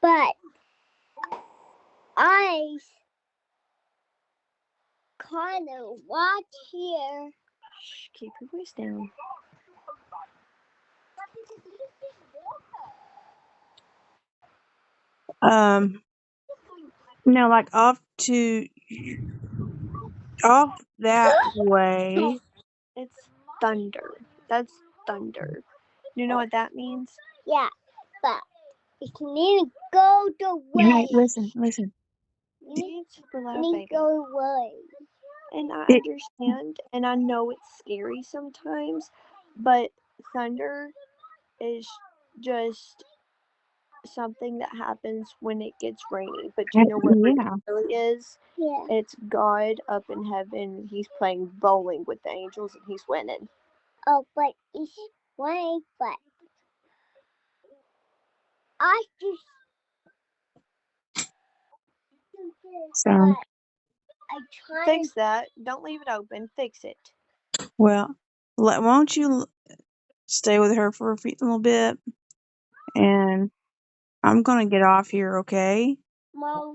But I kind of watch here. Shh, keep your voice down. No, like off that way. It's thunder. That's thunder. You know what that means? Yeah, but it need to go the way. Hey, listen. You need super loud, Need baby. to go away. And I understand, and I know it's scary sometimes, but thunder is just something that happens when it gets rainy. But do you know what it really is? Yeah. It's God up in heaven. He's playing bowling with the angels, and he's winning. Oh, but it's winning, but I just. So. Fix that. Don't leave it open. Fix it. Well, why don't you stay with her for a little bit, and I'm gonna get off here, okay? Mom.